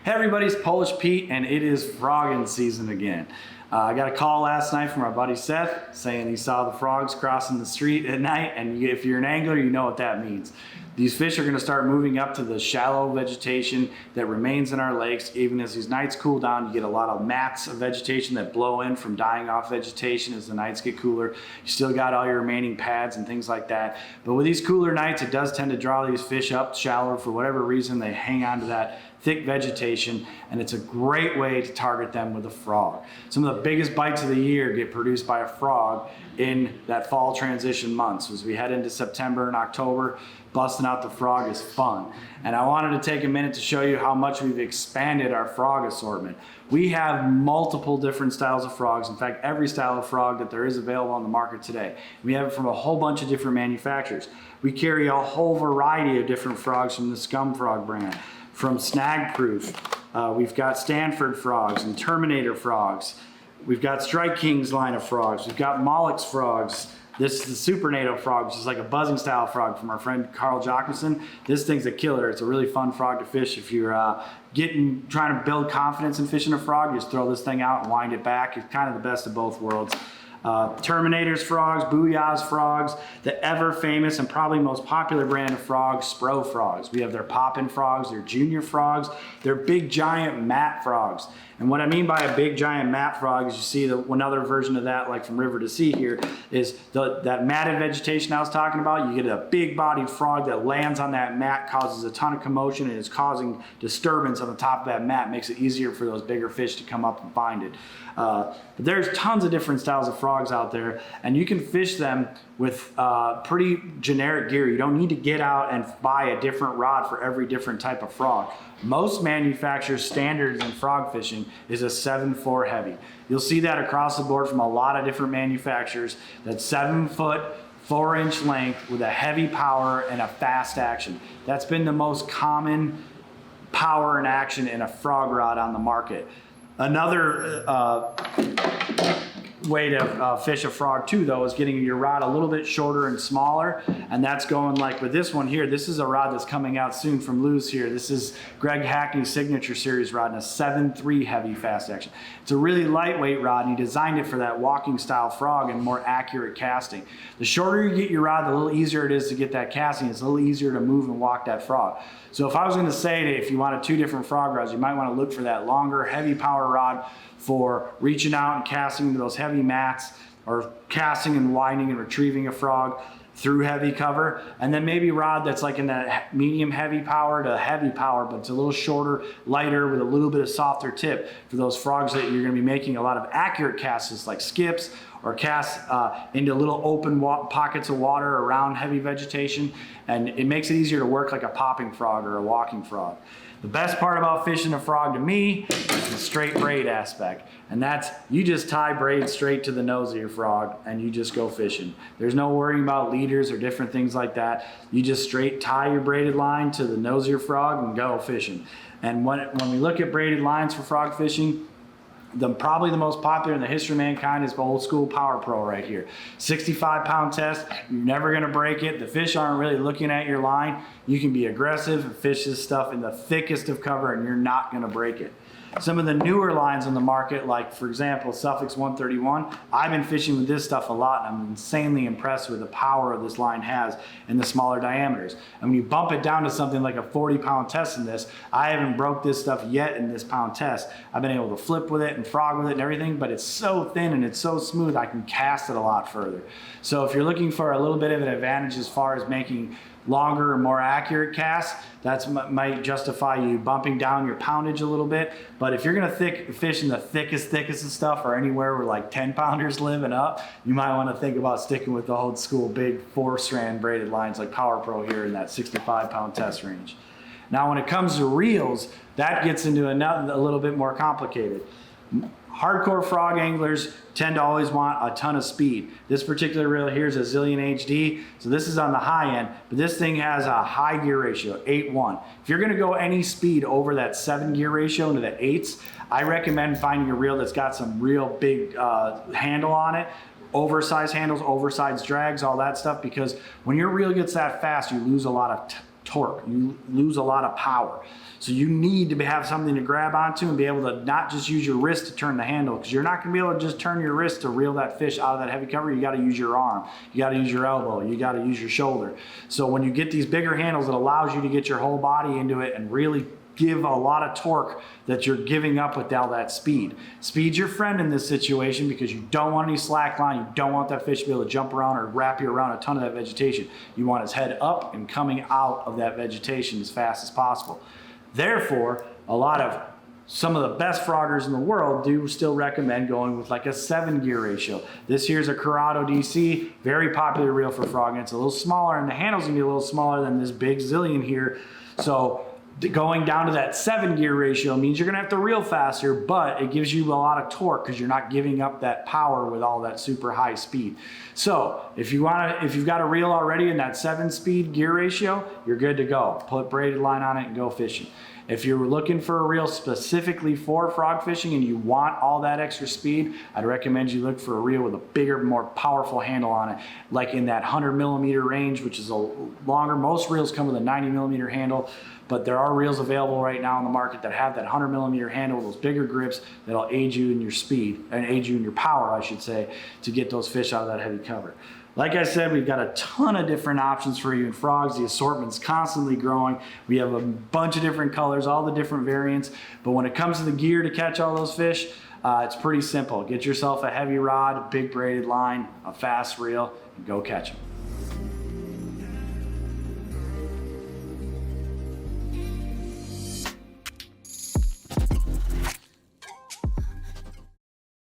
Hey everybody, it's Polish Pete, and it is frogging season again. I got a call last night from our buddy Seth saying he saw the frogs crossing the street at night, and if you're an angler, you know what that means. These fish are going to start moving up to the shallow vegetation that remains in our lakes. Even as these nights cool down, you get a lot of mats of vegetation that blow in from dying off vegetation as the nights get cooler. You still got all your remaining pads and things like that. But with these cooler nights, it does tend to draw these fish up shallower. For whatever reason, they hang on to that thick vegetation, and it's a great way to target them with a frog. Some of the biggest bites of the year get produced by a frog in that fall transition months. As we head into September and October, busting out the frog is fun. And I wanted to take a minute to show you how much we've expanded our frog assortment. We have multiple different styles of frogs. In fact, every style of frog that there is available on the market today. We have it from a whole bunch of different manufacturers. We carry a whole variety of different frogs from the Scum Frog brand. From Snag Proof, we've got Stanford frogs and Terminator frogs. We've got Strike King's line of frogs. We've got Molluck's frogs. This is the Super NATO frog, which is like a buzzing style frog from our friend Carl Jochimson. This thing's a killer. It's a really fun frog to fish. If you're trying to build confidence in fishing a frog, you just throw this thing out and wind it back. It's kind of the best of both worlds. Terminator's frogs, Booyah's frogs, the ever famous and probably most popular brand of frogs, Spro frogs. We have their poppin' frogs, their junior frogs, their big giant mat frogs. And what I mean by a big giant mat frog is you see another version of that, like from river to sea here, is that matted vegetation I was talking about. You get a big bodied frog that lands on that mat, causes a ton of commotion, and is causing disturbance on the top of that mat, makes it easier for those bigger fish to come up and find it. But there's tons of different styles of frogs out there, and you can fish them with pretty generic gear. You don't need to get out and buy a different rod for every different type of frog. Most manufacturers' standards in frog fishing is a 7-4 heavy. You'll see that across the board from a lot of different manufacturers. That's 7 foot, 4-inch length with a heavy power and a fast action. That's been the most common power and action in a frog rod on the market. Another way to fish a frog too, though, is getting your rod a little bit shorter and smaller, and that's going like with this one here. This is a rod that's coming out soon from Lew's here. This is Greg Hackney's signature series rod in a 7-3 heavy fast action. It's a really lightweight rod, and he designed it for that walking style frog and more accurate casting. The shorter you get your rod, the little easier it is to get that casting. It's a little easier to move and walk that frog. So if I was going to say that if you wanted 2 different frog rods, you might want to look for that longer, heavy power rod for reaching out and casting into those heavy mats, or casting and winding and retrieving a frog through heavy cover. And then maybe a rod that's like in that medium heavy power to heavy power, but it's a little shorter, lighter, with a little bit of softer tip for those frogs that you're going to be making a lot of accurate casts like skips, or cast into little open pockets of water around heavy vegetation, and it makes it easier to work like a popping frog or a walking frog. The best part about fishing a frog to me is the straight braid aspect, and that's you just tie braid straight to the nose of your frog and you just go fishing. There's no worrying about leaders or different things like that. You just straight tie your braided line to the nose of your frog and go fishing. And when we look at braided lines for frog fishing, probably the most popular in the history of mankind is the old school Power Pro right here. 65-pound test, you're never gonna break it. The fish aren't really looking at your line. You can be aggressive and fish this stuff in the thickest of cover and you're not gonna break it. Some of the newer lines on the market, like for example, Suffolk's 131, I've been fishing with this stuff a lot, and I'm insanely impressed with the power this line has in the smaller diameters. And when you bump it down to something like a 40-pound test in this, I haven't broke this stuff yet in this pound test. I've been able to flip with it and frog with it and everything, but it's so thin and it's so smooth, I can cast it a lot further. So if you're looking for a little bit of an advantage as far as making longer and more accurate casts, that might justify you bumping down your poundage a little bit. But if you're gonna fish in the thickest of stuff, or anywhere where like 10-pounders live and up, you might wanna think about sticking with the old school big 4-strand braided lines like Power Pro here in that 65-pound test range. Now when it comes to reels, that gets into a little bit more complicated. Hardcore frog anglers tend to always want a ton of speed. This particular reel here is a Zillion HD, so this is on the high end, but this thing has a high gear ratio, 8-1. If you're gonna go any speed over that 7 gear ratio into the 8s, I recommend finding a reel that's got some real big handle on it, oversized handles, oversized drags, all that stuff, because when your reel gets that fast, you lose a lot of torque. You lose a lot of power. So you need to have something to grab onto and be able to not just use your wrist to turn the handle, because you're not gonna be able to just turn your wrist to reel that fish out of that heavy cover. You gotta use your arm, you gotta use your elbow, you gotta use your shoulder. So when you get these bigger handles, it allows you to get your whole body into it and really give a lot of torque that you're giving up with all that speed. Speed's your friend in this situation because you don't want any slack line. You don't want that fish to be able to jump around or wrap you around a ton of that vegetation. You want his head up and coming out of that vegetation as fast as possible. Therefore, some of the best froggers in the world do still recommend going with like a 7 gear ratio. This here's a Corrado DC, very popular reel for frogging. It's a little smaller and the handle's gonna be a little smaller than this big Zillion here. So going down to that 7 gear ratio means you're gonna have to reel faster, but it gives you a lot of torque because you're not giving up that power with all that super high speed. So if you've got a reel already in that 7-speed gear ratio, you're good to go. Put braided line on it and go fishing. If you're looking for a reel specifically for frog fishing and you want all that extra speed, I'd recommend you look for a reel with a bigger, more powerful handle on it, like in that 100mm range, which is a longer. Most reels come with a 90mm handle, but there are reels available right now in the market that have that 100mm handle, those bigger grips that'll aid you in your speed, and aid you in your power, I should say, to get those fish out of that heavy cover. Like I said, we've got a ton of different options for you in frogs. The assortment's constantly growing. We have a bunch of different colors, all the different variants. But when it comes to the gear to catch all those fish, it's pretty simple. Get yourself a heavy rod, big braided line, a fast reel, and go catch them.